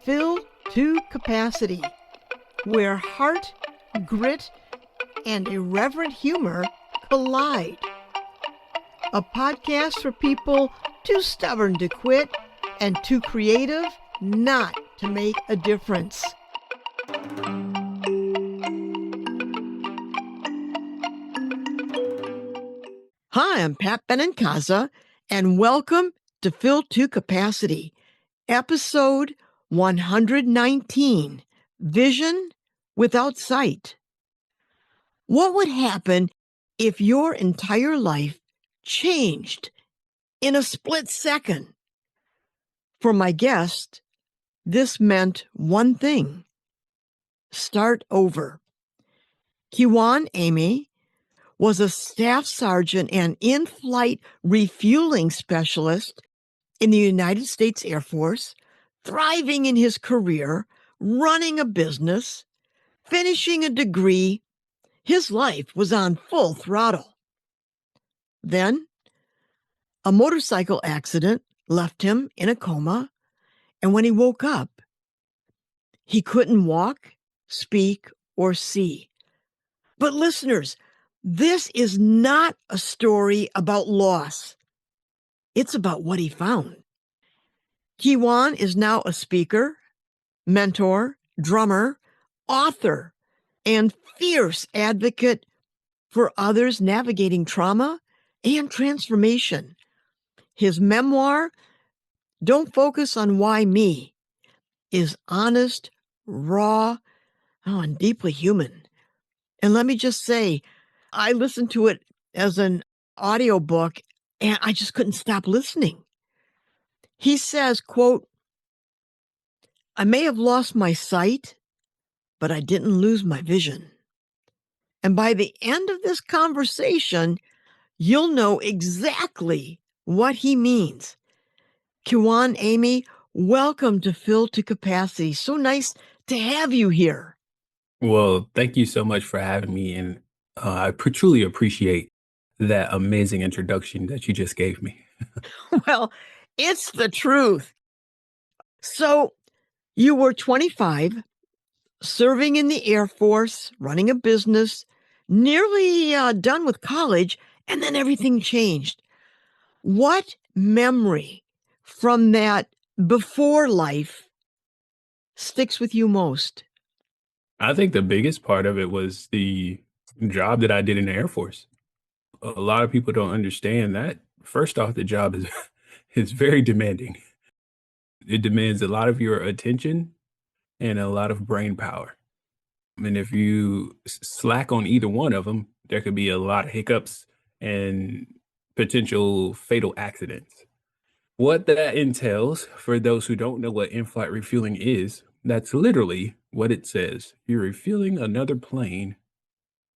Fill to Capacity, where heart, grit, and irreverent humor collide. A podcast for people too stubborn to quit and too creative not to make a difference. Hi, I'm Pat Benencaza, and welcome to Fill to Capacity, episode 119, Vision Without Sight. What would happen if your entire life changed in a split second? For my guest, this meant one thing: start over. Kijuan Amey was a staff sergeant and in-flight refueling specialist in the United States Air Force, thriving in his career, running a business, finishing a degree. His life was on full throttle. Then, a motorcycle accident left him in a coma, and when he woke up, he couldn't walk, speak, or see. But listeners, this is not a story about loss. It's about what he found. Kijuan is now a speaker, mentor, drummer, author, and fierce advocate for others navigating trauma and transformation. His memoir, Don't Focus on Why Me, is honest, raw, and deeply human. And let me just say, I listened to it as an audiobook, and I just couldn't stop listening. He says, quote, "I may have lost my sight, but I didn't lose my vision. And by the end of this conversation, you'll know exactly what he means." Kijuan Amey, welcome to Fill to Capacity. So nice to have you here. Well, thank you so much for having me, and I truly appreciate that amazing introduction that you just gave me. Well, it's the truth. So you were 25, serving in the Air Force, running a business, nearly done with college, and then everything changed. What memory from that before life sticks with you most? I think the biggest part of it was the job that I did in the Air Force. A lot of people don't understand that. First off, the job is is very demanding. It demands a lot of your attention and a lot of brain power. And if you slack on either one of them, there could be a lot of hiccups and potential fatal accidents. What that entails, for those who don't know what in-flight refueling is, that's literally what it says. You're refueling another plane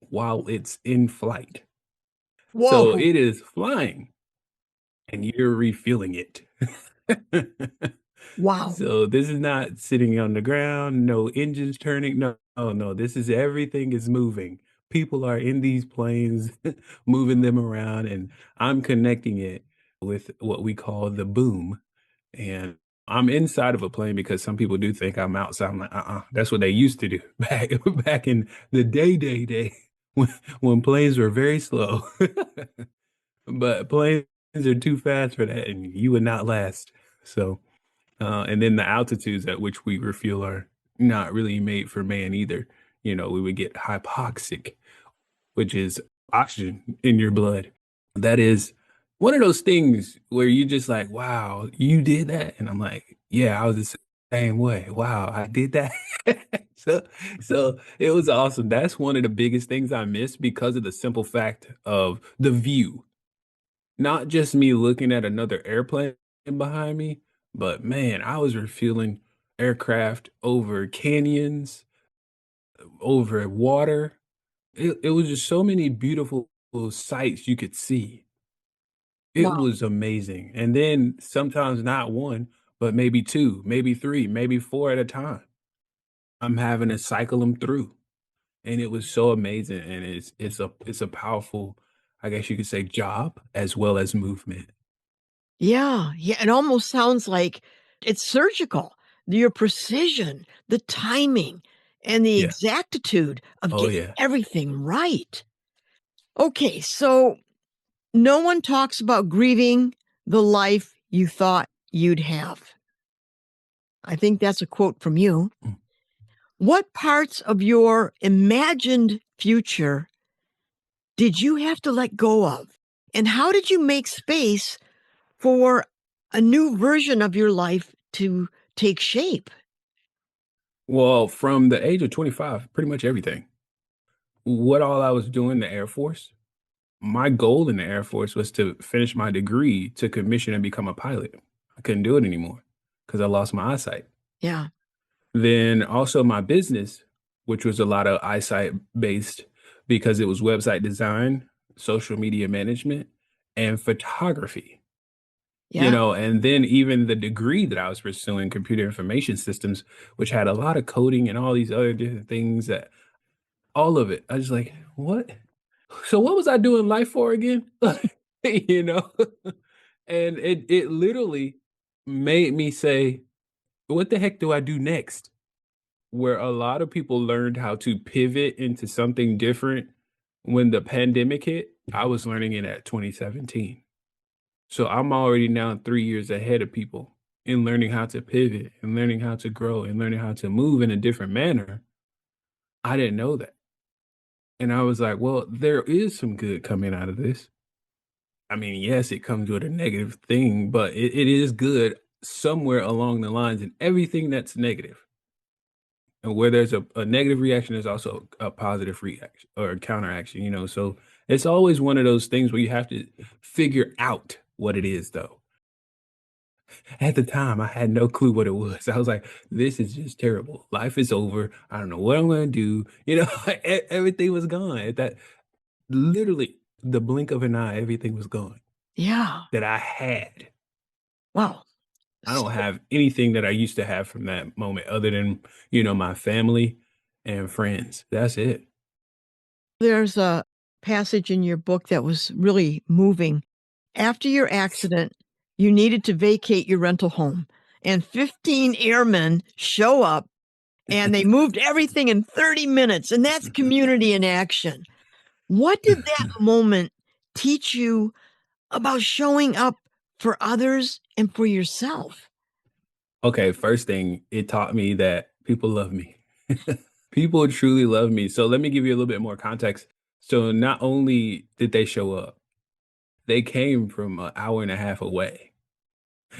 while it's in flight. So Whoa. it is flying and you're refueling it. Wow. So this is not sitting on the ground, no engines turning. No, oh no, this is everything is moving. People are in these planes, moving them around, and I'm connecting it with what we call the boom. And I'm inside of a plane because some people do think I'm outside. I'm like, that's what they used to do back in the day when planes were very slow. But planes are too fast for that, and you would not last. So, and then the altitudes at which we refuel are not really made for man either. You know, we would get hypoxic, which is oxygen in your blood. That is one of those things where you just like, wow, you did that? And I'm like, yeah, I was the same way. Wow, I did that. So, so it was awesome. That's one of the biggest things I miss because of the simple fact of the view. Not just me looking at another airplane behind me, but man, I was refueling aircraft over canyons, over water. It was just so many beautiful sights you could see. It Wow. was amazing. And then sometimes not one, but maybe two, maybe three, maybe four at a time. I'm having to cycle them through. And it was so amazing. And it's a powerful, I guess you could say, job as well as movement. Yeah. Yeah. It almost sounds like it's surgical. your precision, the timing, and the Yeah. exactitude of Oh, getting yeah. everything right. Okay, so no one talks about grieving the life you thought you'd have. I think that's a quote from you. Mm. What parts of your imagined future did you have to let go of? And how did you make space for a new version of your life to take shape? Well, from the age of 25, pretty much everything. What all I was doing in the Air Force, my goal in the Air Force was to finish my degree to commission and become a pilot. I couldn't do it anymore because I lost my eyesight. Yeah, Then also my business, which was a lot of eyesight based because it was website design, social media management, and photography. yeah, And then even the degree that I was pursuing, computer information systems, which had a lot of coding and all these other different things that all of it. I was like, what? So what was I doing life for again? you know? And it literally made me say, what the heck do I do next? Where a lot of people learned how to pivot into something different when the pandemic hit, I was learning it at 2017. So I'm already now 3 years ahead of people in learning how to pivot and learning how to grow and learning how to move in a different manner. I didn't know that. And I was like, well, there is some good coming out of this. I mean, yes, it comes with a negative thing, but it is good somewhere along the lines, and everything that's negative. And where there's a negative reaction, there's also a positive reaction or a counteraction, So it's always one of those things where you have to figure out what it is, though. At the time, I had no clue what it was. I was like, this is just terrible. Life is over. I don't know what I'm going to do. Everything was gone. At that, literally, the blink of an eye, everything was gone yeah. that I had. Wow. I don't So have anything that I used to have from that moment other than, my family and friends. That's it. there's a passage in your book that was really moving. After your accident, you needed to vacate your rental home, and 15 airmen show up and they moved everything in 30 minutes. And that's community in action. What did that moment teach you about showing up for others and for yourself? Okay, first thing, it taught me that people love me. People truly love me. So let me give you a little bit more context. So not only did they show up, they came from an hour and a half away.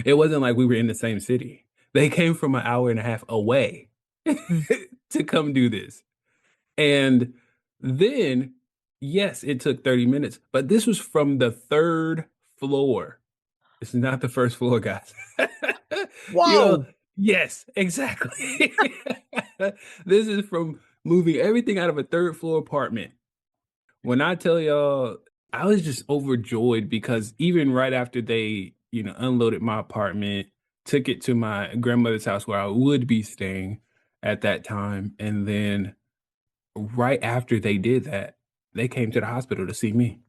It wasn't like we were in the same city. They came from an hour and a half away Mm. to come do this. And then, yes, it took 30 minutes, but this was from the third floor. It's not the first floor, guys. You know Whoa. yes, exactly. This is from moving everything out of a third floor apartment. When I tell y'all, I was just overjoyed because even right after they, unloaded my apartment, took it to my grandmother's house where I would be staying at that time, and then right after they did that, they came to the hospital to see me.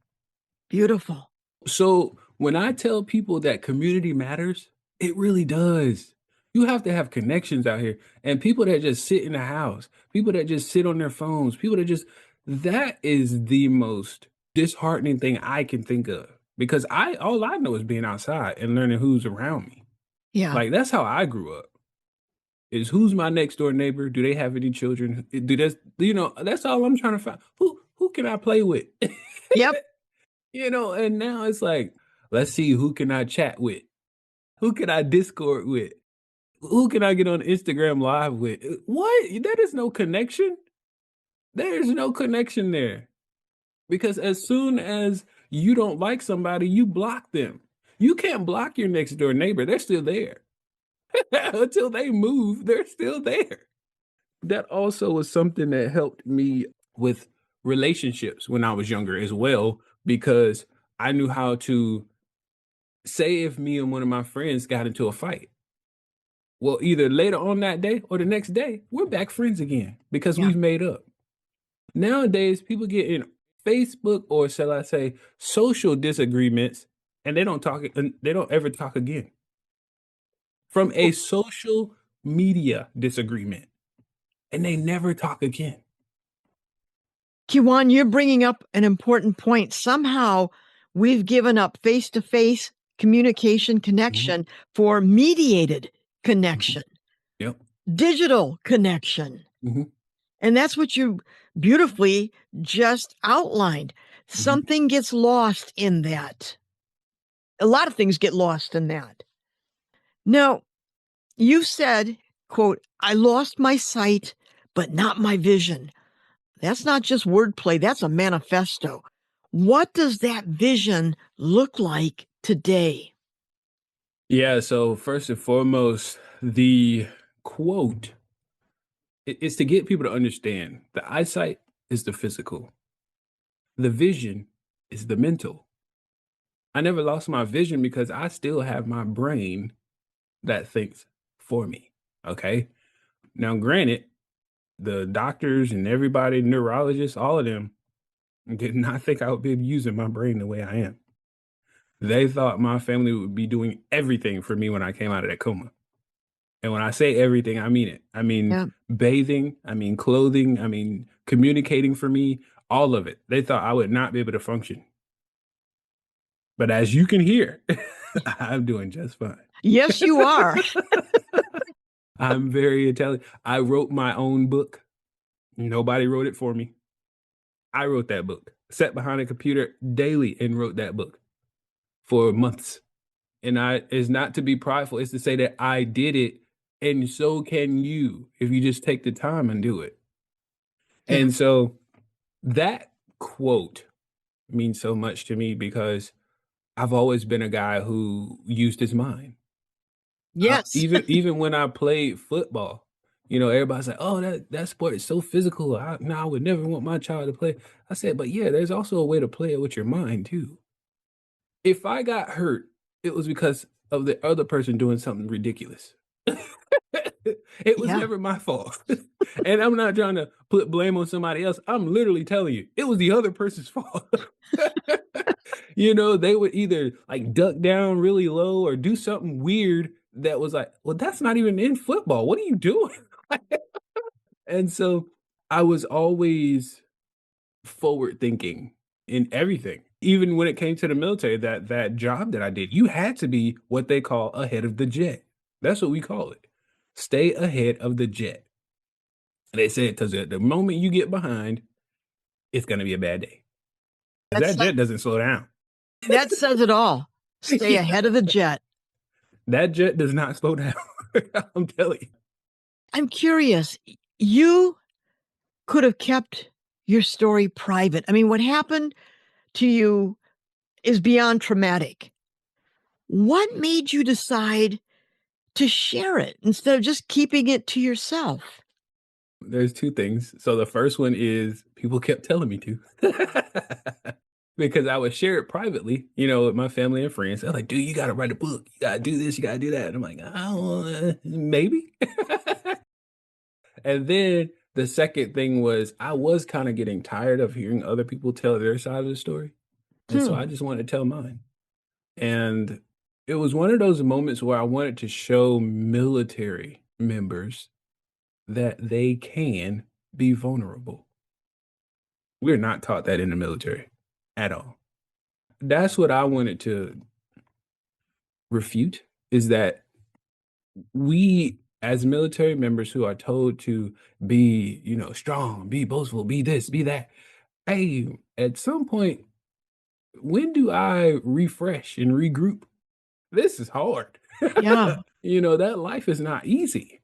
Beautiful. So when I tell people that community matters, it really does. You have to have connections out here and people that just sit in the house, people that just sit on their phones, people that just that is the most disheartening thing I can think of because I all I know is being outside and learning who's around me. Yeah. Like that's how I grew up. Is who's my next door neighbor? Do they have any children? Do that's that's all I'm trying to find. Who can I play with? Yep. And now it's like, let's see who can I chat with? Who can I Discord with? Who can I get on Instagram live with? What? That is no connection. There's no connection there. Because as soon as you don't like somebody, you block them. You can't block your next door neighbor. They're still there. Until they move, they're still there. That also was something that helped me with relationships when I was younger as well, because I knew how to say if me and one of my friends got into a fight. Well, either later on that day or the next day, we're back friends again because Yeah. we've made up. Nowadays, people get in Facebook or shall I say social disagreements and they don't talk and they don't ever talk again. From a social media disagreement, and they never talk again. Kijuan, you're bringing up an important point. Somehow we've given up face to face communication Mhm, connection for mediated mhm. connection, Yep. digital connection. Mhm, And that's what you beautifully just outlined. mhm. Something gets lost in that. A lot of things get lost in that. Now, you said, quote, I lost my sight, but not my vision. That's not just wordplay, that's a manifesto. What does that vision look like today? Yeah, so first and foremost, the quote is to get people to understand the eyesight is the physical, the vision is the mental. I never lost my vision because I still have my brain that thinks for me. Okay. Now, granted, the doctors and everybody, neurologists, all of them did not think I would be using my brain the way I am. They thought my family would be doing everything for me when I came out of that coma. And when I say everything, I mean it. I mean Yeah. bathing, I mean clothing, I mean communicating for me, all of it. They thought I would not be able to function. But as you can hear, I'm doing just fine. Yes, you are. I'm very intelligent. I wrote my own book. Nobody wrote it for me. I wrote that book. Sat behind a computer daily and wrote that book for months. And I is not to be prideful, it's to say that I did it and so can you if you just take the time and do it. Yeah. And so that quote means so much to me because I've always been a guy who used his mind. Yes. Even when I played football, everybody's like, "Oh, that sport is so physical. I would never want my child to play." I said, "But yeah, there's also a way to play it with your mind too." If I got hurt, it was because of the other person doing something ridiculous. It was Yeah. never my fault. And I'm not trying to put blame on somebody else. I'm literally telling you, it was the other person's fault. They would either like duck down really low or do something weird that was like, well, that's not even in football. What are you doing? And so I was always forward thinking in everything. Even when it came to the military, that job that I did, you had to be what they call ahead of the jet. That's what we call it. Stay ahead of the jet. They said because the moment you get behind, it's gonna be a bad day. Because That that says, jet doesn't slow down. that says it all. Stay Yeah. ahead of the jet. That jet does not slow down. I'm telling you. I'm curious. You could have kept your story private. I mean, what happened to you is beyond traumatic. What made you decide to share it instead of just keeping it to yourself? There's 2 things. So the first one is people kept telling me to. Because I would share it privately, with my family and friends. They're like, "Dude, you gotta write a book. You gotta do this, you gotta do that." And I'm like, "Oh, maybe." And then the second thing was I was kinda getting tired of hearing other people tell their side of the story, and so Hmm. I just wanted to tell mine. And it was one of those moments where I wanted to show military members that they can be vulnerable. We're not taught that in the military at all. That's what I wanted to refute is that we as military members who are told to be, strong, be boastful, be this, be that. Hey, at some point, when do I refresh and regroup? This is hard. Yeah. That life is not easy.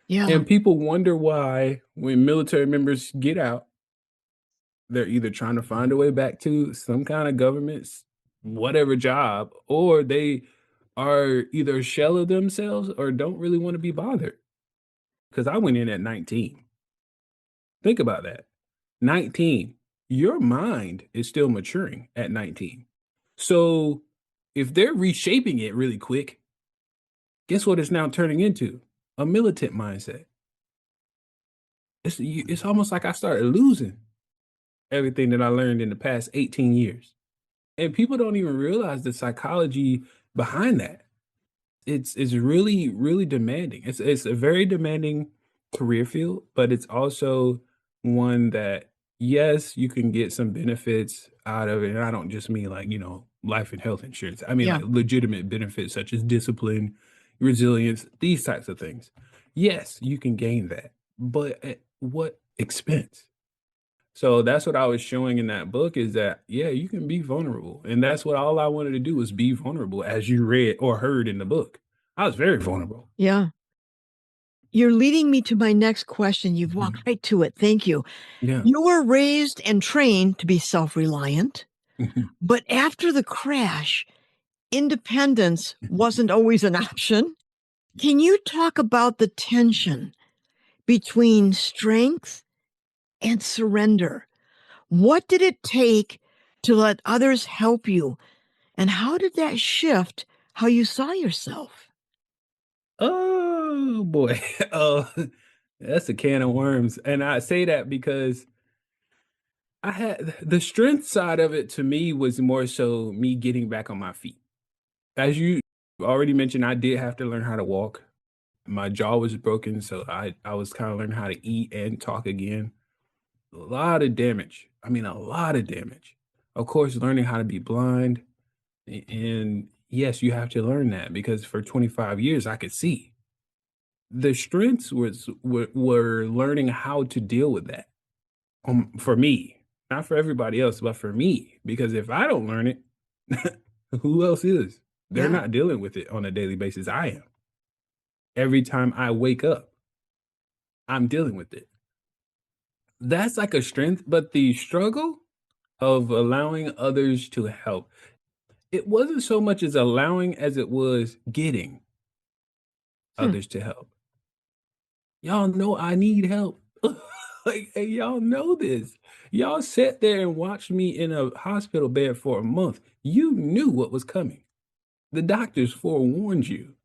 Yeah. And people wonder why when military members get out, they're either trying to find a way back to some kind of government's whatever job, or they are either a shell of themselves or don't really want to be bothered. Because I went in at 19. Think about that. 19. Your mind is still maturing at 19. So if they're reshaping it really quick, guess what it's now turning into? A militant mindset. It's almost like I started losing everything that I learned in the past 18 years. And people don't even realize the psychology behind that. It's really, really demanding. It's a very demanding career field, but it's also one that, yes, you can get some benefits out of it, and I don't just mean, like, life and health insurance. I mean, Yeah. like, legitimate benefits such as discipline, resilience, these types of things. Yes, you can gain that, but at what expense? So that's what I was showing in that book is that, yeah, you can be vulnerable. And that's what all I wanted to do was be vulnerable as you read or heard in the book. I was very vulnerable. Yeah. You're leading me to my next question. You've walked Mhm. right to it. Thank you. Yeah. You were raised and trained to be self reliant, Mhm. but after the crash, independence wasn't always an option. Can you talk about the tension between strength and surrender? What did it take to let others help you? And how did that shift how you saw yourself? Oh boy. Oh, that's a can of worms. And I say that because I had the strength side of it to me was more so me getting back on my feet. As you already mentioned, I did have to learn how to walk. My jaw was broken, so I was kind of learning how to eat and talk again. A lot of damage. I mean, a lot of damage. Of course, learning how to be blind, and yes, you have to learn that because for 25 years I could see. The strengths were learning how to deal with that. For me, not for everybody else, but for me, because if I don't learn it, who else is? They're Yeah. not dealing with it on a daily basis. I am. Every time I wake up, I'm dealing with it. That's like a strength, but the struggle of allowing others to help, it wasn't so much as allowing as it was getting Hmm. others to help. Y'all know I need help. Like, and y'all know this. Y'all sat there and watched me in a hospital bed for a month. You knew what was coming. The doctors forewarned you.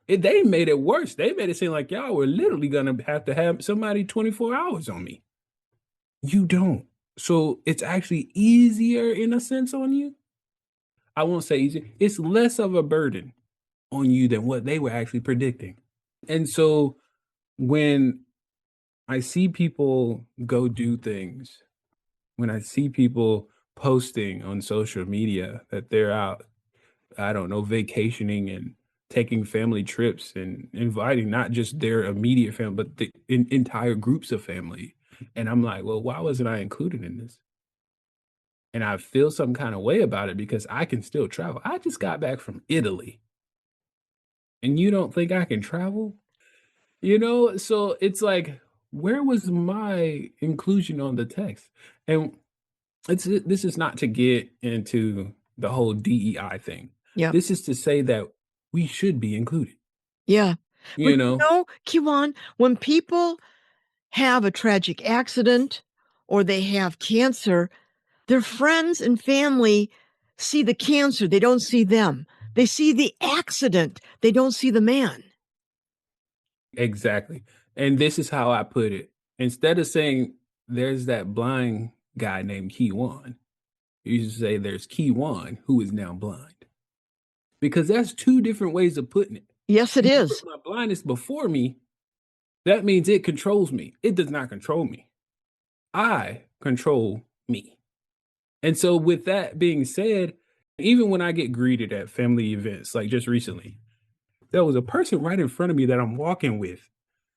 They made it worse. They made it seem like y'all were literally gonna have to have somebody 24 hours on me. You don't. So it's actually easier in a sense on you. I won't say easier. It's less of a burden on you than what they were actually predicting. And so when I see people go do things, when I see people posting on social media that they're out, I don't know, vacationing and taking family trips and inviting not just their immediate family, but the entire groups of family. And I'm like, well, why wasn't I included in this? And I feel some kind of way about it because I can still travel. I just got back from Italy, and you don't think I can travel? So it's like, where was my inclusion on the text? And this is not to get into the whole DEI thing. Yeah. This is to say that we should be included, Yeah. But you know? Kiwan, when people have a tragic accident or they have cancer, their friends and family see the cancer, they don't see them. They see the accident, they don't see the man. Exactly. And this is how I put it. Instead of saying there's that blind guy named Kiwan, you should say there's Kiwan who is now blind. Because that's two different ways of putting it. Yes, it You put is. my blindness before me, that means it controls me. It does not control me. I control me. And so, with that being said, even when I get greeted at family events, like just recently, there was a person right in front of me that I'm walking with.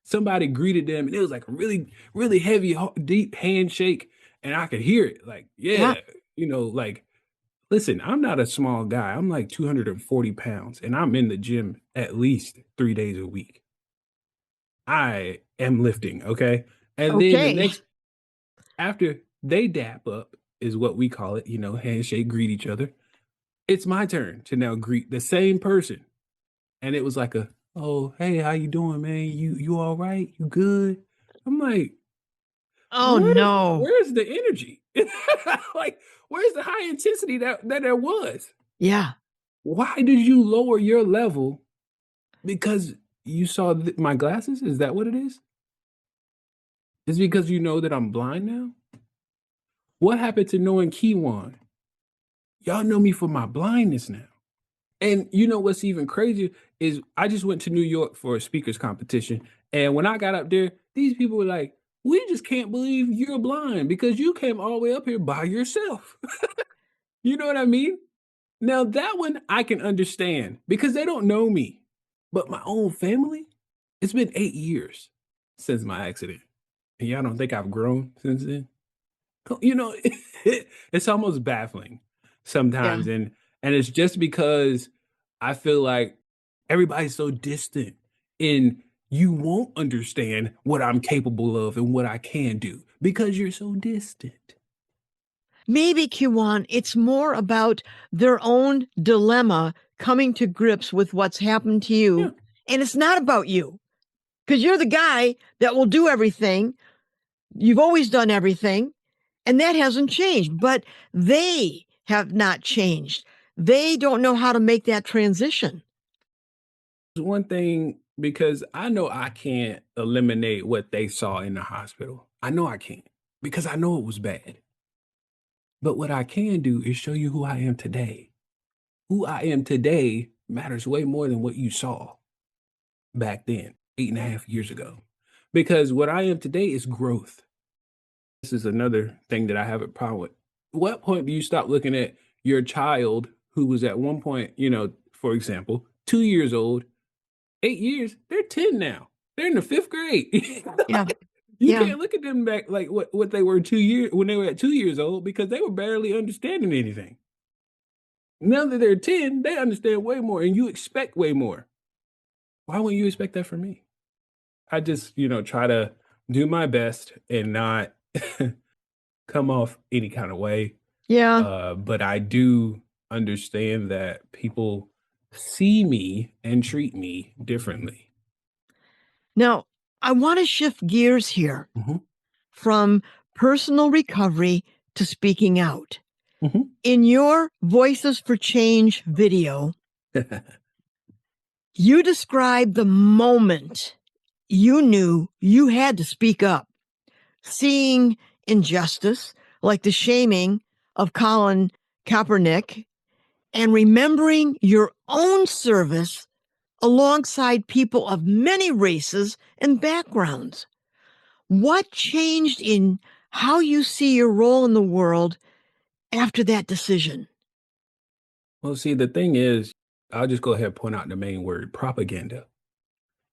Somebody greeted them, and it was like a really, really heavy, deep handshake, and I could hear it. Like, Yeah. yeah, like, listen, I'm not a small guy. I'm like 240 pounds, and I'm in the gym at least 3 days a week. I am lifting, okay? And then the Okay. next, after they dap up, is what we call it, handshake, greet each other. It's my turn to now greet the same person. And it was like "Oh, hey, how you doing, man? You all right? You good?" I'm like, Oh, "Where's no. where's the energy?" Like, where's the high intensity that there was? Yeah. Why did you lower your level because you saw my glasses? Is that what it is? Is it because you know that I'm blind now? What happened to knowing Kiwan? Y'all know me for my blindness now. And you know what's even crazier is I just went to New York for a speakers competition, and when I got up there, these people were like, "We just can't believe you're blind because you came all the way up here by yourself." You know what I mean? Now that one I can understand because they don't know me. But my own family, it's been 8 years since my accident. And y'all don't think I've grown since then? You know, it's almost baffling Yeah. sometimes, and it's just because I feel like everybody's so distant, and you won't understand what I'm capable of and what I can do because you're so distant. Maybe, Kiwan, it's more about their own dilemma coming to grips with what's happened to Yeah. you. And it's not about you because you're the guy that will do everything. You've always done everything, and that hasn't changed. But they have not changed. They don't know how to make that transition. One thing because I know I can't eliminate what they saw in the hospital. I know I can't because I know it was bad. But what I can do is show you who I am today. Who I am today matters way more than what you saw back then, 8.5 years ago. Because what I am today is growth. This is another thing that I have a problem with. What point do you stop looking at your child who was at one point, for example, 2 years old, 8 years, they're 10 now. They're in the fifth grade. Yeah. You Yeah. can't look at them back like what they were 2 years when they were at 2 years old because they were barely understanding anything. Now that they're 10, they understand way more and you expect way more. Why wouldn't you expect that from me? I just, try to do my best and not come off any kind of way. Yeah. But I do understand that people see me and treat me differently. Now, I want to shift gears here Mhm, from personal recovery to speaking out. mhm. In your Voices for Change video, you describe the moment you knew you had to speak up, seeing injustice like the shaming of Colin Kaepernick and remembering your own service alongside people of many races and backgrounds. What changed in how you see your role in the world after that decision? Well, see, the thing is, I'll just go ahead and point out the main word propaganda.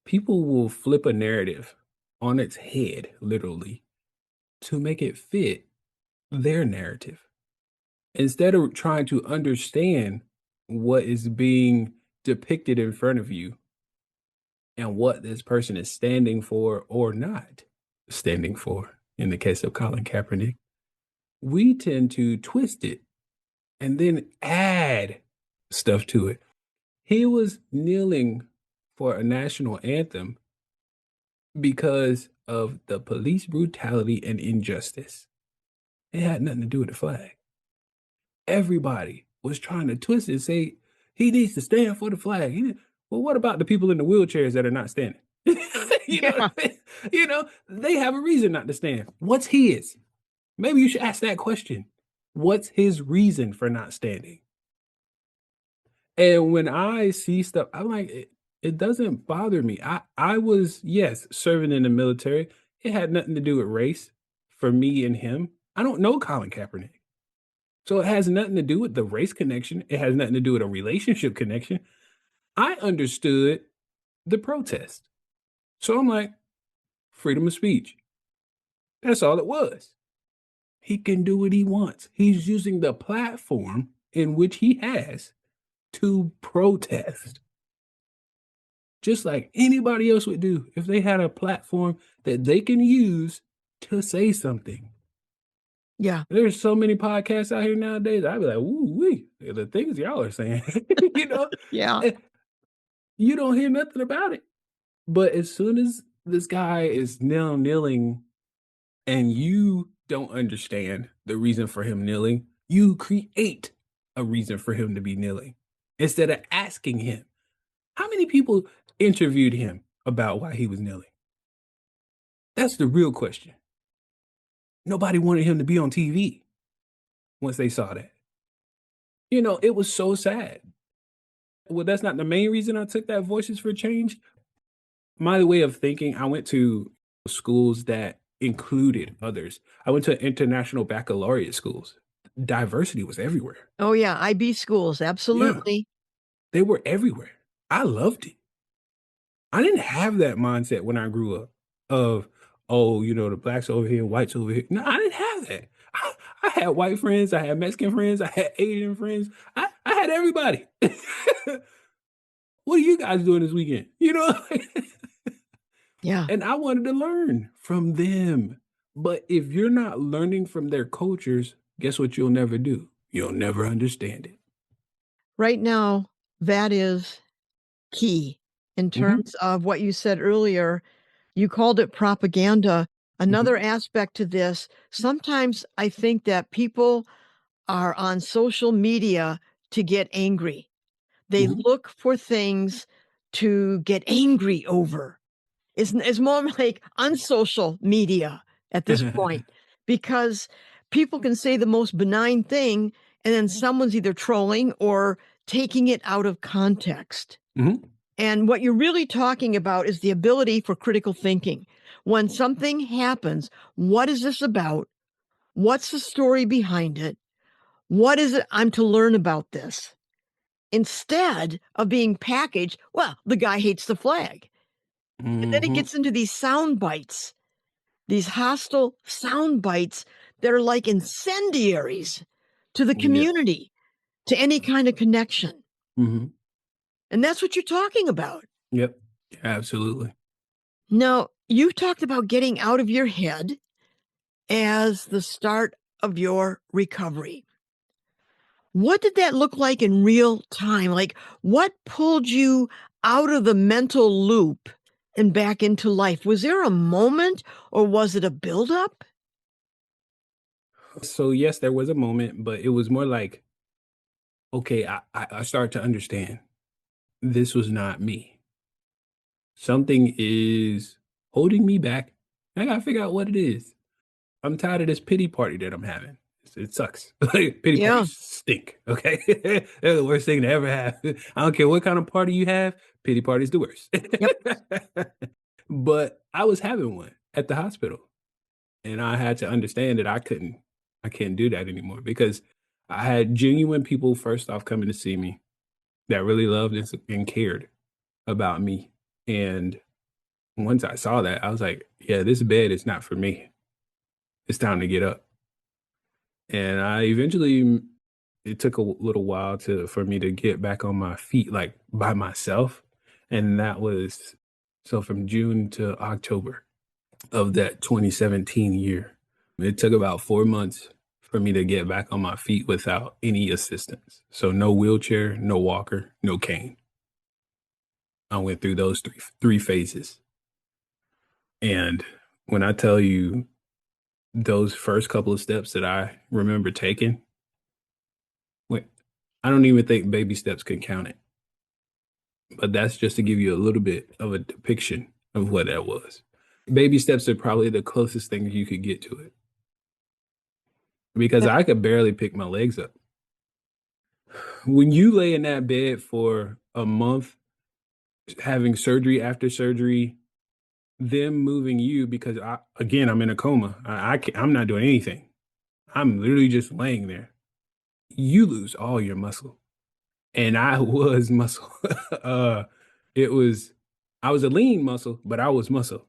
People will flip a narrative on its head, literally, to make it fit their narrative. Instead of trying to understand what is being depicted in front of you and what this person is standing for or not standing for, in the case of Colin Kaepernick, we tend to twist it and then add stuff to it. He was kneeling for a national anthem because of the police brutality and injustice. It had nothing to do with the flag. Everybody was trying to twist it and say he needs to stand for the flag. Well, what about the people in the wheelchairs that are not standing? you know, Yeah. they have a reason not to stand. What's his? Maybe you should ask that question. What's his reason for not standing? And when I see stuff, I'm like, it doesn't bother me. I was, yes, serving in the military. It had nothing to do with race for me and him. I don't know Colin Kaepernick. So it has nothing to do with the race connection. It has nothing to do with a relationship connection. I understood the protest. So I'm like, freedom of speech. That's all it was. He can do what he wants. He's using the platform in which he has to protest. Just like anybody else would do if they had a platform that they can use to say something. Yeah. There's so many podcasts out here nowadays. I'd be like, "Ooh, wee, the things y'all are saying," you know. Yeah. And you don't hear nothing about it. But as soon as this guy is now kneeling, and you don't understand the reason for him kneeling, you create a reason for him to be kneeling instead of asking him. How many people interviewed him about why he was kneeling? That's the real question. Nobody wanted him to be on TV once they saw that. It was so sad. Well, that's not the main reason I took that Voices for Change. My way of thinking, I went to schools that included others. I went to international baccalaureate schools. Diversity was everywhere. Oh, yeah, IB schools, Yeah, absolutely. they were everywhere. I loved it. I didn't have that mindset when I grew up of, oh, the blacks over here, whites over here. No, I didn't have that. I had white friends, I had Mexican friends, I had Asian friends. I had everybody. What are you guys doing this weekend? Yeah. And I wanted to learn from them. But if you're not learning from their cultures, guess what you'll never do? You'll never understand it. Right now, that is key in Mhm, terms of what you said earlier. You called it propaganda. mhm, Another aspect to this, sometimes I think that people are on social media to get angry. They mhm. look for things to get angry over. It's more like unsocial media at this point because people can say the most benign thing and then someone's either trolling or taking it out of context. Mhm, And what you're really talking about is the ability for critical thinking. When something happens, what is this about? What's the story behind it? What is it I'm to learn about this? Instead of being packaged, well, the guy hates the flag. And then it mhm. gets into these sound bites, these hostile sound bites that are like incendiaries to the Yeah. community, to any kind of connection. Mhm. And that's what you're talking about. Yep. Absolutely. Now, you talked about getting out of your head as the start of your recovery. What did that look like in real time? Like, what pulled you out of the mental loop and back into life? Was there a moment or was it a buildup? So, yes, there was a moment, but it was more like, okay, I started to understand this was not me. Something is holding me back. I gotta figure out what it is. I'm tired of this pity party that I'm having. It sucks. Like, pity Yeah. parties stink, okay? They're the worst thing to ever have. I don't care what kind of party you have, pity party's the worst. Yep. But I was having one at the hospital, and I had to understand that I can't do that anymore because I had genuine people first off coming to see me that really loved and cared about me. And once I saw that, I was like, yeah, this bed is not for me. It's time to get up. And I eventually it took a little while to for me to get back on my feet, like, by myself, and that was so from June to October of that 2017 year. It took about 4 months for me to get back on my feet without any assistance. So no wheelchair, no walker, no cane. I went through those three phases, and when I tell you those first couple of steps that I remember taking, wait, I don't even think baby steps can count it. But that's just to give you a little bit of a depiction of what that was. Baby steps are probably the closest thing you could get to it because That I could barely pick my legs up. When you lay in that bed for a month, having surgery after surgery, them moving you because again, I'm in a coma. I'm not doing anything. I'm literally just laying there. You lose all your muscle. And I was muscle. uh, it was, I was a lean muscle, but I was muscle.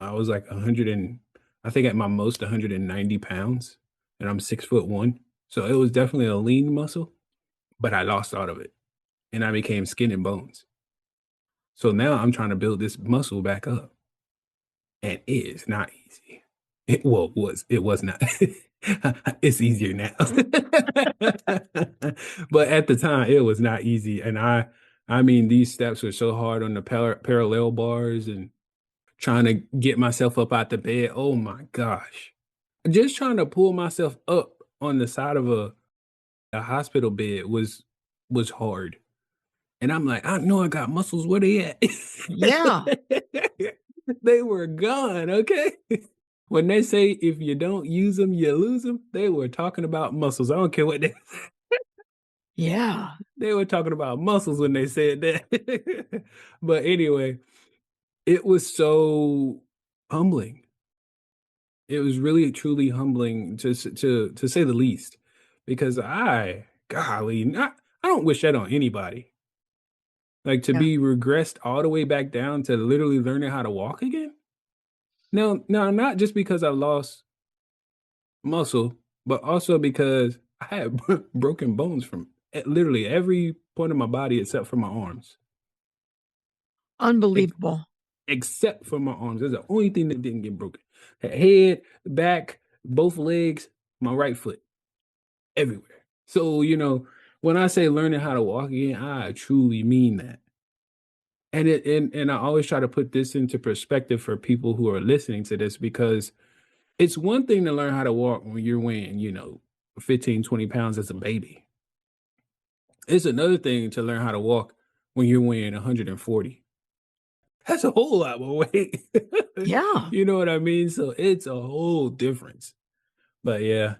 I was like 100 and I think at my most 190 pounds, and I'm 6'1". So it was definitely a lean muscle, but I lost all of it and I became skin and bones. So now I'm trying to build this muscle back up, and it is not easy. It was not. It's easier now. But at the time it was not easy. And I mean, these steps were so hard on the parallel bars and trying to get myself up out the bed. Oh my gosh. Just trying to pull myself up on the side of a hospital bed was hard. And I'm like, I know I got muscles. Where they at? yeah. They were gone. Okay. When they say if you don't use them, you lose them, they were talking about muscles. I don't care what they Yeah. They were talking about muscles when they said that. But anyway, it was so humbling. It was really truly humbling to say the least, because golly, not I don't wish that on anybody. Like, to Yeah. be regressed all the way back down to literally learning how to walk again? Now, not just because I lost muscle, but also because I had broken bones from literally every point of my body except for my arms. Ex Unbelievable. except for my arms. That's the only thing that didn't get broken. The head, back, both legs, my right foot, everywhere. So, when I say learning how to walk again, I truly mean that. And I always try to put this into perspective for people who are listening to this, because it's one thing to learn how to walk when you're weighing, 15, 20 pounds as a baby. It's another thing to learn how to walk when you're weighing 140. That's a whole lot more weight. Yeah. You know what I mean? So it's a whole difference. But yeah,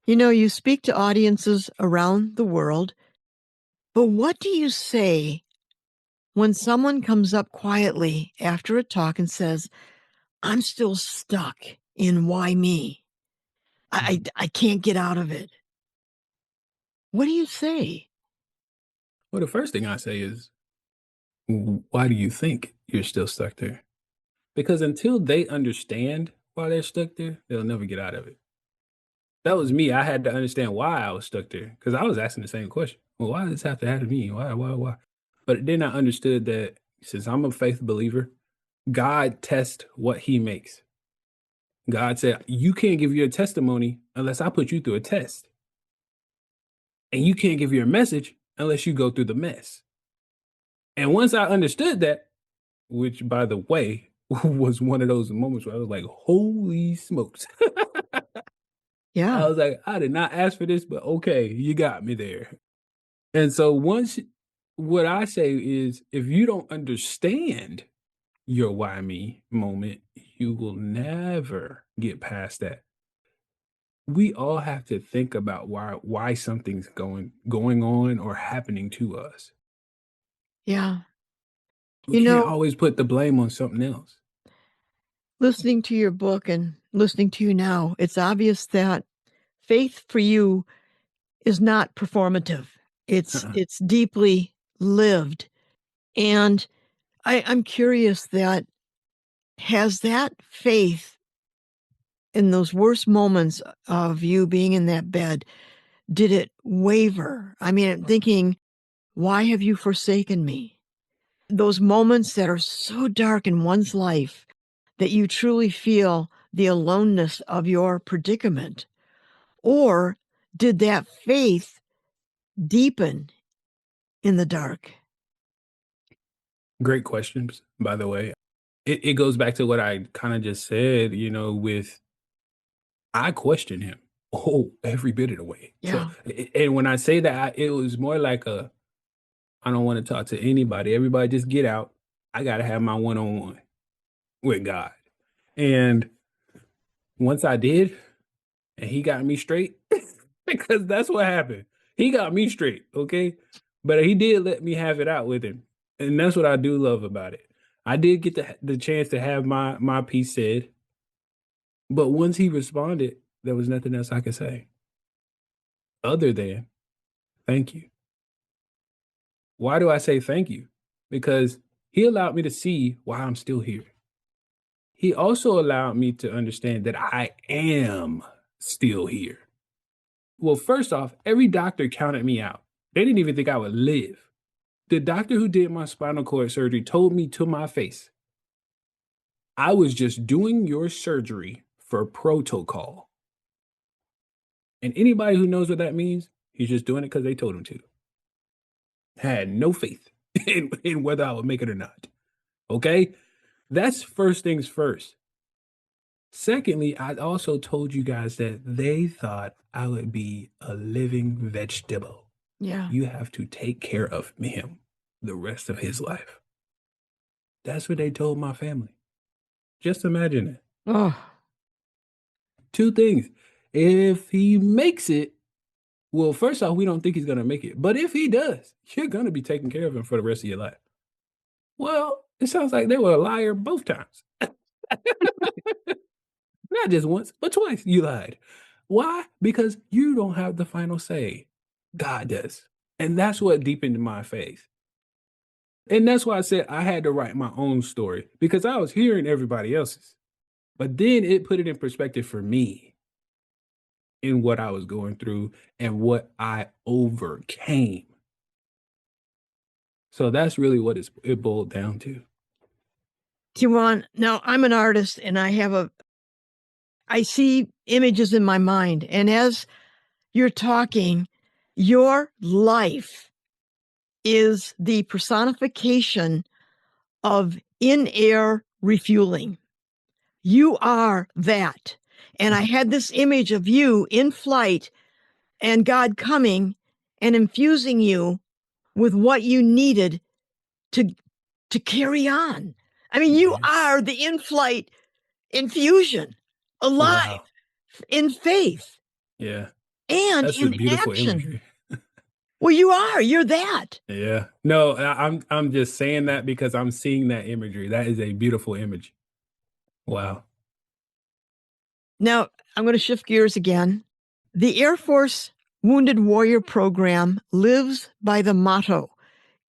You speak to audiences around the world, but what do you say when someone comes up quietly after a talk and says, I'm still stuck in why me? I, mhm. I, I can't get out of it. What do you say? Well, the first thing I say is, why do you think you're still stuck there? Because until they understand why they're stuck there, they'll never get out of it. That was me. I had to understand why I was stuck there, because I was asking the same question. Well, why does this have to happen to me? Why? But then I understood that since I'm a faith believer, God tests what he makes. God said, you can't give your testimony unless I put you through a test. And you can't give your message unless you go through the mess. And once I understood that, which by the way, was one of those moments where I was like, holy smokes. I Yeah. was like, I did not ask for this, but okay, you got me there. And so what I say is, if you don't understand your why me moment, you will never get past that. We all have to think about why something's going on or happening to us. Yeah. We You can't know, always put the blame on something else. listening to your book and listening to you now, it's obvious that faith for you is not performative. It's Uh-uh. it's deeply lived. And I'm curious that has that faith in those worst moments of you being in that bed, did it waver? I mean, I'm thinking, why have you forsaken me? Those moments that are so dark in one's life that you truly feel the aloneness of your predicament. Or did that faith deepen in the dark? Great questions, by the way. It goes back to what I kind of just said, with I question him. Oh, every bit of the way. So, Yeah. and when I say that, it was more like I don't want to talk to anybody. Everybody just get out. I got to have my one on one with God. And once I did, and he got me straight, because that's what happened. He got me straight, okay? But he did let me have it out with him. And that's what I do love about it. I did get the chance to have my piece said, but once he responded, there was nothing else I could say other than thank you. Why do I say thank you? Because he allowed me to see why I'm still here. He also allowed me to understand that I am still here. Well, first off, every doctor counted me out. They didn't even think I would live. The doctor who did my spinal cord surgery told me to my face, I was just doing your surgery for protocol. And anybody who knows what that means, he's just doing it because they told him to. Had no faith in whether I would make it or not. Okay? That's first things first. Secondly, I also told you guys that they thought I would be a living vegetable. Yeah. You have to take care of him the rest of his life. That's what they told my family. Just imagine it. Oh, Two things. If he makes it, Well, first off, we don't think he's going to make it. But if he does, you're going to be taking care of him for the rest of your life. Well, it sounds like they were a liar both times. Not just once, but twice you lied. Why? Because you don't have the final say. God does. And that's what deepened my faith. And that's why I said I had to write my own story because I was hearing everybody else's. But then it put it in perspective for me in what I was going through and what I overcame. So that's really what it boiled down to. Kijuan, now I'm an artist and I see images in my mind. And as you're talking, your life is the personification of in-air refueling. You are that. And I had this image of you in flight and God coming and infusing you with what you needed to carry on. I mean, you Man. are the in-flight infusion, alive Wow. in faith Yeah. and That's a in beautiful action. imagery. Well, you are. You're that. Yeah. No, I'm just saying that because I'm seeing that imagery. That is a beautiful image. Wow. Now, I'm going to shift gears again. The Air Force Wounded Warrior Program lives by the motto,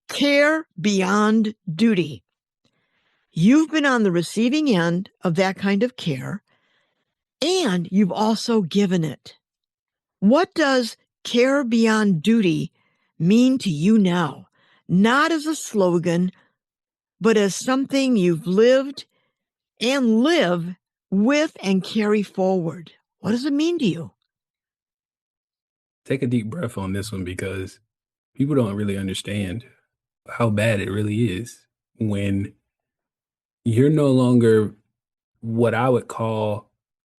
care beyond duty. You've been on the receiving end of that kind of care, and you've also given it. What does care beyond duty mean to you now? Not as a slogan, but as something you've lived and live with and carry forward. What does it mean to you? Take a deep breath on this one because people don't really understand how bad it really is when you're no longer what I would call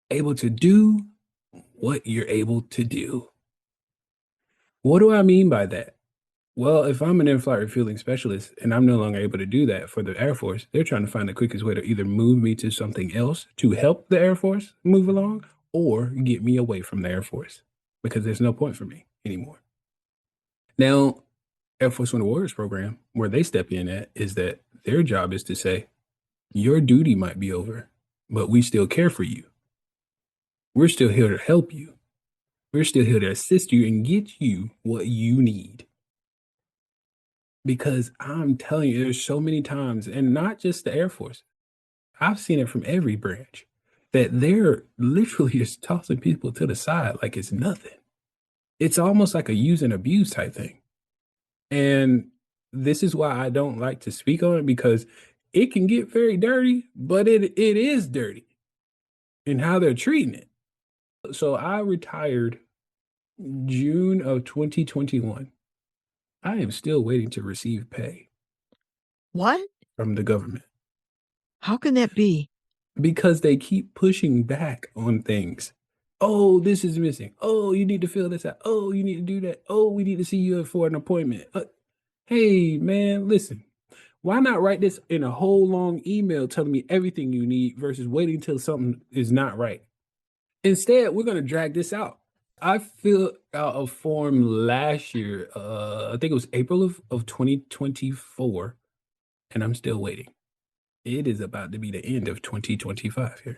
able to do what you're able to do. What do I mean by that? Well, if I'm an in-flight refueling specialist and I'm no longer able to do that for the Air Force, they're trying to find the quickest way to either move me to something else to help the Air Force move along or get me away from the Air Force because there's no point for me anymore. Now, Air Force Winter Warriors program, where they step in at, is that their job is to say, your duty might be over, but we still care for you. We're still here to help you. We're still here to assist you and get you what you need. Because I'm telling you, there's so many times, and not just the Air Force, I've seen it from every branch, that they're literally just tossing people to the side like it's nothing. It's almost like a use and abuse type thing. And this is why I don't like to speak on it because it can get very dirty, but it is dirty in how they're treating it. So I retired June of 2021. I am still waiting to receive pay What? from the government How can that be? because they keep pushing back on things. Oh, this is missing. Oh, you need to fill this out. Oh, you need to do that. Oh, we need to see you for an appointment. Hey, man, listen. Why not write this in a whole long email telling me everything you need versus waiting until something is not right? Instead, we're going to drag this out. I filled out a form last year. I think it was April of 2024, and I'm still waiting. It is about to be the end of 2025 here.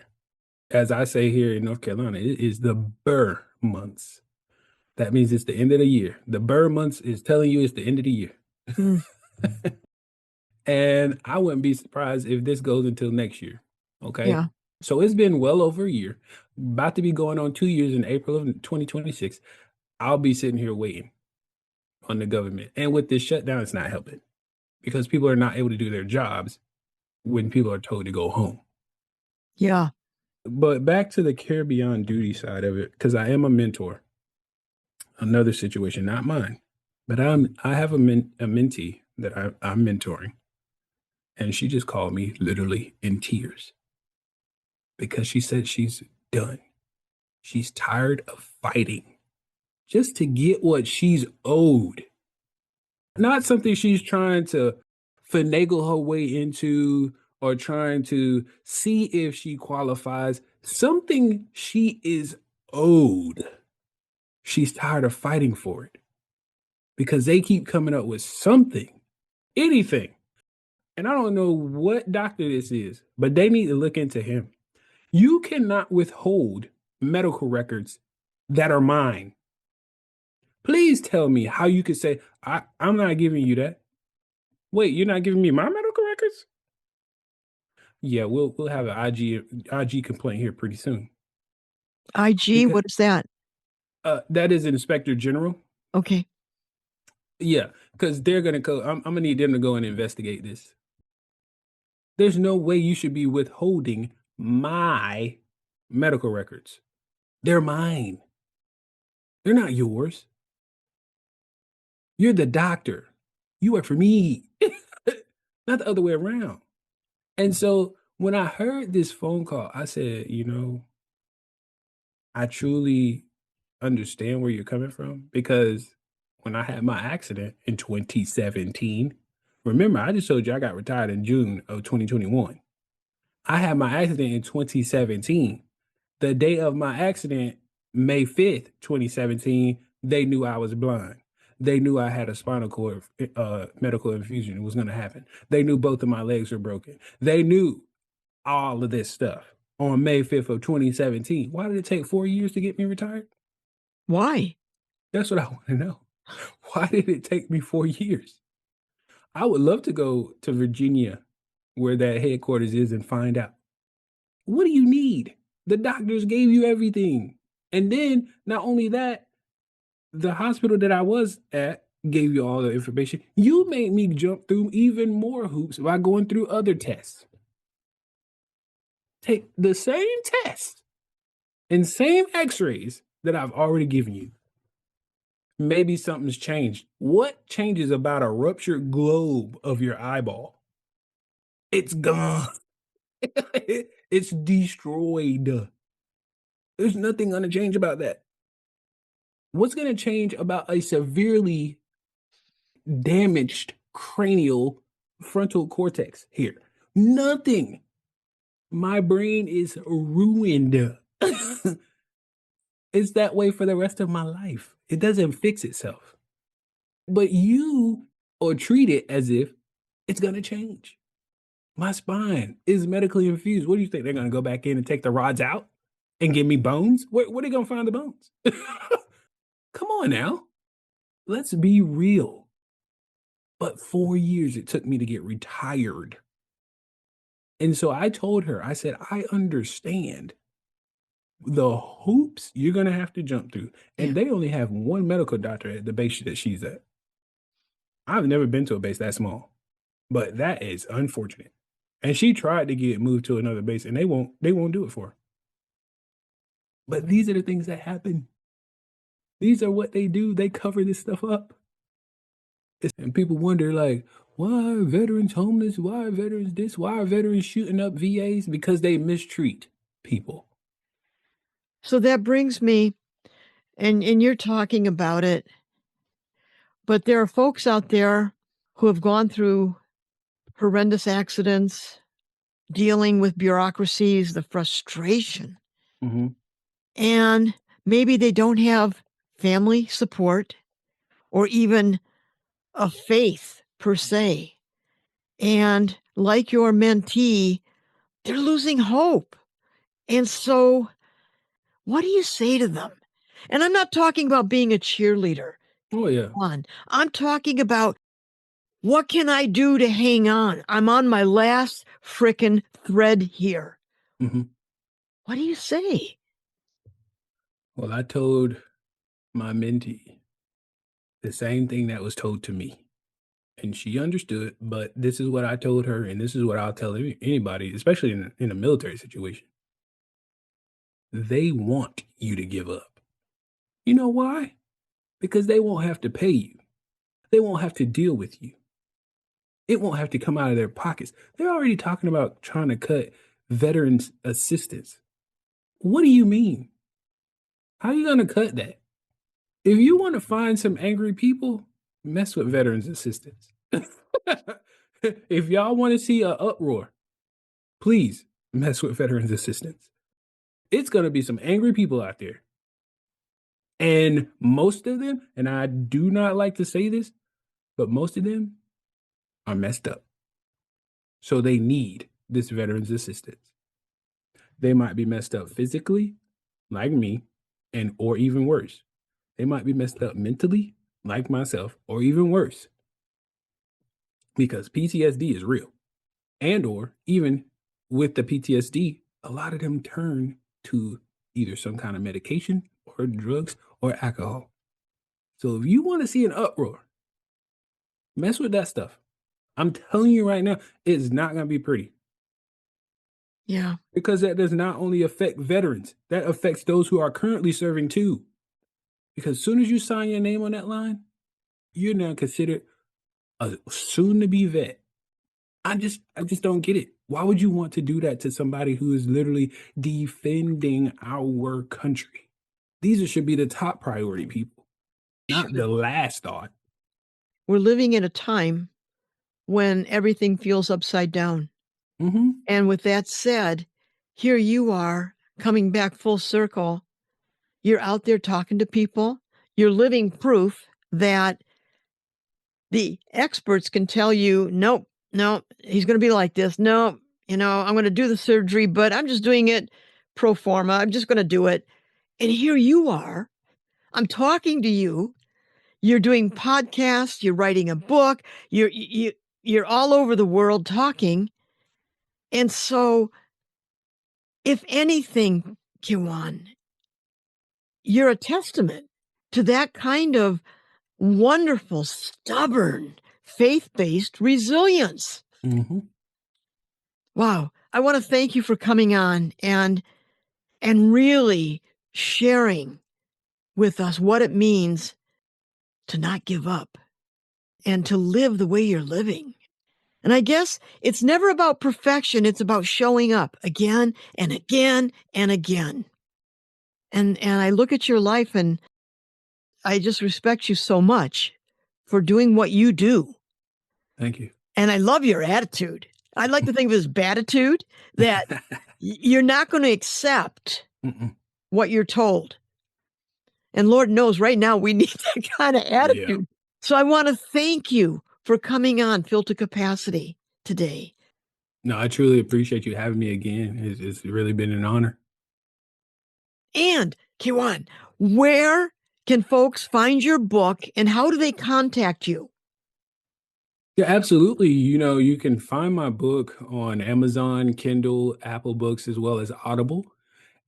As I say here in North Carolina, it is the Burr months. That means it's the end of the year. The Burr months is telling you it's the end of the year. Hmm. And I wouldn't be surprised if this goes until next year. Okay. Yeah. So it's been well over a year, about to be going on 2 years in April of 2026. I'll be sitting here waiting on the government. And with this shutdown, it's not helping because people are not able to do their jobs when people are told to go home. Yeah. But back to the care beyond duty side of it, because I am a mentor. Another situation, not mine, but I have a mentee that I'm mentoring, and she just called me literally in tears because she said she's done. She's tired of fighting just to get what she's owed. Not something she's trying to finagle her way into or trying to see if she qualifies, something she is owed. She's tired of fighting for it because they keep coming up with something, anything. And I don't know what doctor this is, but they need to look into him. You cannot withhold medical records that are mine. Please tell me how you could say, I'm not giving you that. Wait, you're not giving me my medical records? Yeah, we'll have an IG complaint here pretty soon. IG, Because what is that? that is an inspector general. Okay. Yeah, because they're gonna go. I'm gonna need them to go and investigate this. There's no way you should be withholding my medical records. They're mine. They're not yours. You're the doctor. You work for me, not the other way around. And so when I heard this phone call, I said, I truly understand where you're coming from because when I had my accident in 2017, remember, I just told you I got retired in June of 2021. I had my accident in 2017. The day of my accident, May 5th, 2017, they knew I was blind. They knew I had a spinal cord medical infusion. It was going to happen. They knew both of my legs were broken. They knew all of this stuff on May 5th of 2017. Why did it take 4 years to get me retired? Why? That's what I want to know. Why did it take me 4 years? I would love to go to Virginia, where that headquarters is, and find out. What do you need? The doctors gave you everything. And then, not only that, the hospital that I was at gave you all the information. You made me jump through even more hoops by going through other tests. Take the same test and same x-rays that I've already given you. Maybe something's changed. What changes about a ruptured globe of your eyeball? It's gone. It's destroyed. There's nothing going to change about that. What's going to change about a severely damaged cranial frontal cortex here? Nothing. My brain is ruined. It's that way for the rest of my life. It doesn't fix itself. But you or treat it as if it's going to change. My spine is medically infused. What do you think? They're going to go back in and take the rods out and give me bones? Where are they going to find the bones? Come on now. Let's be real. But 4 years it took me to get retired. And so I told her, I said, I understand the hoops you're going to have to jump through. Yeah. And they only have one medical doctor at the base that she's at. I've never been to a base that small, but that is unfortunate. And she tried to get moved to another base and they won't do it for her. But these are the things that happen. These are what they do. They cover this stuff up. And people wonder, like, why are veterans homeless? Why are veterans this? Why are veterans shooting up VAs? Because they mistreat people. So that brings me, and you're talking about it, but there are folks out there who have gone through horrendous accidents, dealing with bureaucracies, the frustration, Mhm. and maybe they don't have family support or even a faith per se. And like your mentee, they're losing hope. And so, what do you say to them? And I'm not talking about being a cheerleader. Oh, yeah. I'm talking about what can I do to hang on? I'm on my last frickin' thread here. Mhm. What do you say? Well, I told my mentee the same thing that was told to me, and she understood, but this is what I told her, and this is what I'll tell anybody, especially in a military situation. They want you to give up. You know why? Because they won't have to pay you. They won't have to deal with you. It won't have to come out of their pockets. They're already talking about trying to cut veterans assistance. What do you mean? How are you going to cut that? If you want to find some angry people, mess with veterans assistance. If y'all want to see an uproar, please mess with veterans assistance. It's going to be some angry people out there. And most of them, and I do not like to say this, but most of them are messed up. So they need this veterans assistance. They might be messed up physically, like me, and or even worse. They might be messed up mentally, like myself, or even worse, because PTSD is real. And or even with the PTSD, a lot of them turn to either some kind of medication or drugs or alcohol. So if you want to see an uproar, mess with that stuff. I'm telling you right now, it's not going to be pretty. Yeah. Because that does not only affect veterans, that affects those who are currently serving too. Because as soon as you sign your name on that line, you're now considered a soon to be vet. I just don't get it. Why would you want to do that to somebody who is literally defending our country? Should be the top priority people, not Sure. the last thought. We're living in a time when everything feels upside down. Mhm. And with that said, here you are coming back full circle. You're out there talking to people. You're living proof that the experts can tell you, nope, no, he's going to be like this. No, I'm going to do the surgery, but I'm just doing it pro forma. I'm just going to do it. And here you are. I'm talking to you. You're doing podcasts. You're writing a book. You're all over the world talking. And so, if anything, Kiwan, you're a testament to that kind of wonderful, stubborn, faith-based resilience. Mhm. Wow. I want to thank you for coming on and really sharing with us what it means to not give up and to live the way you're living. And I guess it's never about perfection, it's about showing up again and again and again. And I look at your life and I just respect you so much for doing what you do. Thank you. And I love your attitude. I'd like to think of it as batitude, that you're not going to accept Mm-mm. what you're told. And Lord knows right now we need that kind of Yeah. attitude. So I want to thank you for coming on Fill to Capacity today. No, I truly appreciate you having me again. It's really been an honor. And Kiwan, where can folks find your book and how do they contact you? Yeah, absolutely. You can find my book on Amazon, Kindle, Apple Books, as well as Audible.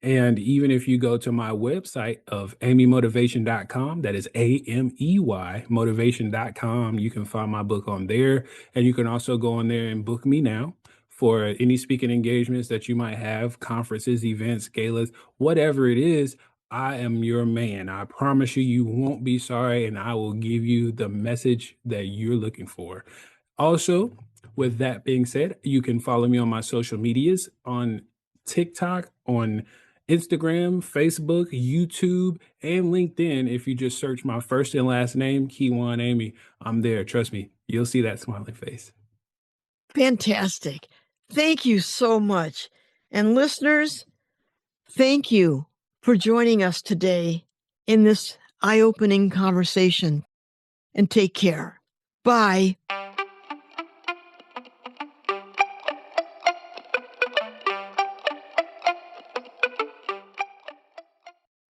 And even if you go to my website of amymotivation.com, that is AMEY motivation.com, you can find my book on there. And you can also go on there and book me now for any speaking engagements that you might have, conferences, events, galas, whatever it is. I am your man. I promise you, you won't be sorry, and I will give you the message that you're looking for. Also, with that being said, you can follow me on my social medias on TikTok, on Instagram, Facebook, YouTube, and LinkedIn. If you just search my first and last name, Kijuan Amey, I'm there. Trust me, you'll see that smiling face. Fantastic. Thank you so much. And listeners, thank you for joining us today in this eye opening conversation. And take care. Bye.